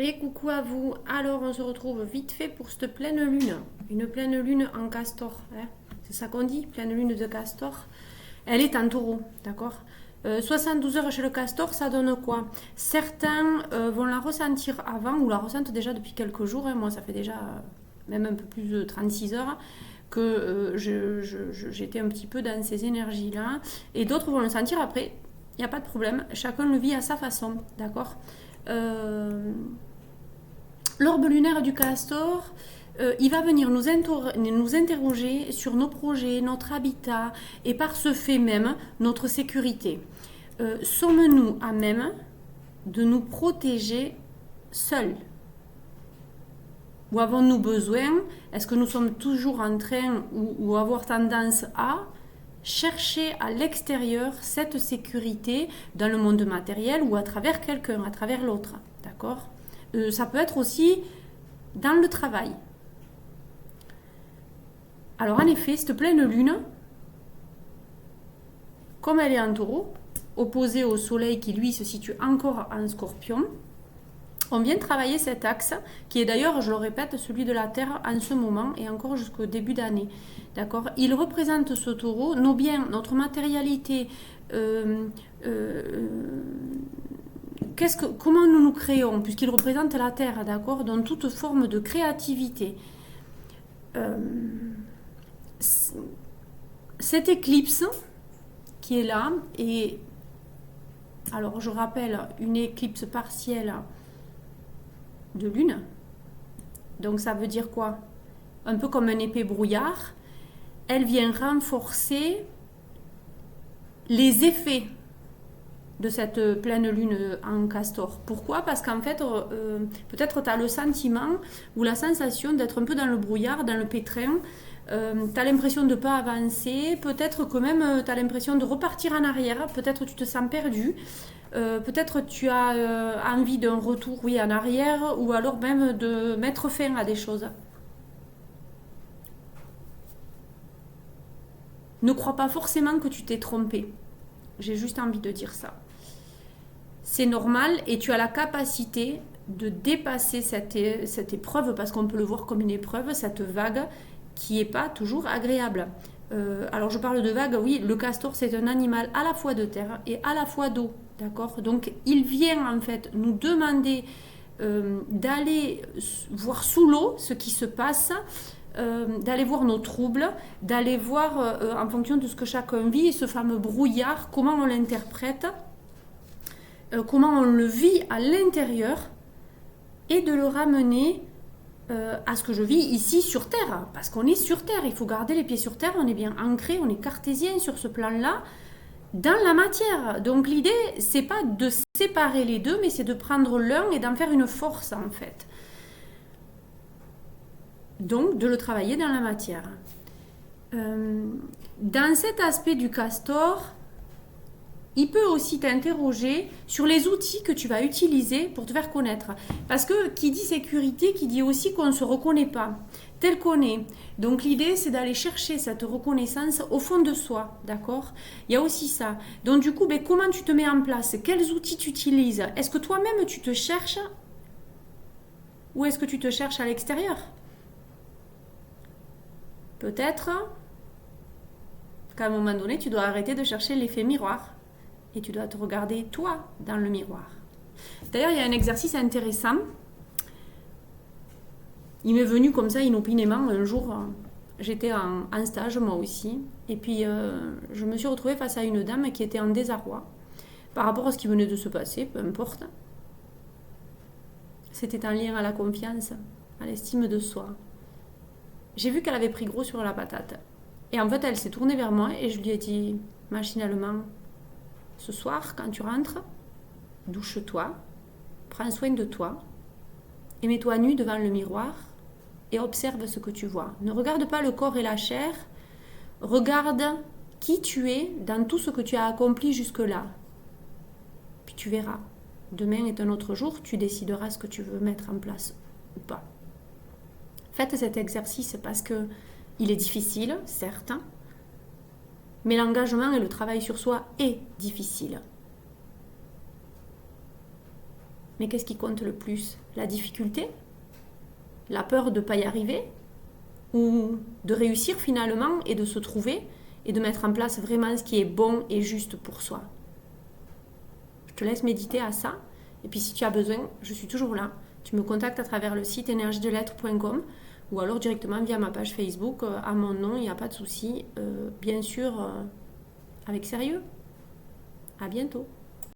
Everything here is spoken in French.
Et coucou à vous. Alors, on se retrouve vite fait pour cette pleine lune. Une pleine lune en castor. Hein. C'est ça qu'on dit, pleine lune de castor. Elle est en taureau, d'accord. 72 heures chez le castor, ça donne quoi? Certains vont la ressentir avant ou la ressentent déjà depuis quelques jours. Hein. Moi, ça fait déjà même un peu plus de 36 heures que j'étais un petit peu dans ces énergies-là. Et d'autres vont le sentir après. Il n'y a pas de problème. Chacun le vit à sa façon, d'accord. L'orbe lunaire du castor, il va venir nous interroger sur nos projets, notre habitat et par ce fait même notre sécurité. Sommes-nous à même de nous protéger seuls? Ou avons-nous besoin, est-ce que nous sommes toujours en train ou avoir tendance à chercher à l'extérieur cette sécurité dans le monde matériel ou à travers quelqu'un, à travers l'autre, d'accord? Ça peut être aussi dans le travail. Alors en effet, cette pleine lune, comme elle est en taureau, opposée au soleil qui lui se situe encore en scorpion, on vient travailler cet axe, qui est d'ailleurs, je le répète, celui de la Terre en ce moment et encore jusqu'au début d'année. D'accord? Il représente ce taureau, nos biens, notre matérialité, comment nous nous créons, puisqu'il représente la Terre, d'accord? Dans toute forme de créativité. Cette éclipse qui est là, et alors je rappelle une éclipse partielle de lune, donc ça veut dire quoi? Un peu comme un épais brouillard, elle vient renforcer les effets de cette pleine lune en castor. Pourquoi? Parce qu'en fait, peut-être tu as le sentiment ou la sensation d'être un peu dans le brouillard, dans le pétrin. Tu as l'impression de ne pas avancer. Peut-être que même tu as l'impression de repartir en arrière. Peut-être tu te sens perdu. Peut-être tu as envie d'un retour, oui, en arrière, ou alors même de mettre fin à des choses. Ne crois pas forcément que tu t'es trompé. J'ai juste envie de dire ça. C'est normal et tu as la capacité de dépasser cette épreuve, parce qu'on peut le voir comme une épreuve, cette vague qui n'est pas toujours agréable. Alors je parle de vague, oui, le castor c'est un animal à la fois de terre et à la fois d'eau, d'accord? Donc il vient en fait nous demander d'aller voir sous l'eau ce qui se passe, d'aller voir nos troubles, d'aller voir en fonction de ce que chacun vit, ce fameux brouillard, comment on l'interprète, comment on le vit à l'intérieur, et de le ramener à ce que je vis ici sur Terre, parce qu'on est sur Terre, il faut garder les pieds sur Terre, on est bien ancré, on est cartésien sur ce plan-là, dans la matière. Donc l'idée, c'est pas de séparer les deux, mais c'est de prendre l'un et d'en faire une force en fait. Donc de le travailler dans la matière. Dans cet aspect du castor, il peut aussi t'interroger sur les outils que tu vas utiliser pour te faire connaître. Parce que qui dit sécurité, qui dit aussi qu'on ne se reconnaît pas, tel qu'on est. Donc l'idée, c'est d'aller chercher cette reconnaissance au fond de soi, d'accord? Il y a aussi ça. Donc du coup, comment tu te mets en place? Quels outils tu utilises? Est-ce que toi-même, tu te cherches? Ou est-ce que tu te cherches à l'extérieur? Peut-être qu'à un moment donné, tu dois arrêter de chercher l'effet miroir. Et tu dois te regarder toi dans le miroir. D'ailleurs, il y a un exercice intéressant. Il m'est venu comme ça inopinément un jour. J'étais en stage moi aussi. Et puis je me suis retrouvée face à une dame qui était en désarroi par rapport à ce qui venait de se passer, peu importe. C'était en lien à la confiance, à l'estime de soi. J'ai vu qu'elle avait pris gros sur la patate. Et en fait, elle s'est tournée vers moi et je lui ai dit machinalement: ce soir, quand tu rentres, douche-toi, prends soin de toi et mets-toi nu devant le miroir et observe ce que tu vois. Ne regarde pas le corps et la chair, regarde qui tu es dans tout ce que tu as accompli jusque-là. Puis tu verras. Demain est un autre jour, tu décideras ce que tu veux mettre en place ou pas. Faites cet exercice parce que il est difficile, certes, mais l'engagement et le travail sur soi est difficile. Mais qu'est-ce qui compte le plus? La difficulté? La peur de ne pas y arriver? Ou de réussir finalement et de se trouver et de mettre en place vraiment ce qui est bon et juste pour soi? Je te laisse méditer à ça. Et puis si tu as besoin, je suis toujours là. Tu me contactes à travers le site energiedelettre.com ou alors directement via ma page Facebook à mon nom, il n'y a pas de souci. Bien sûr, avec sérieux. À bientôt.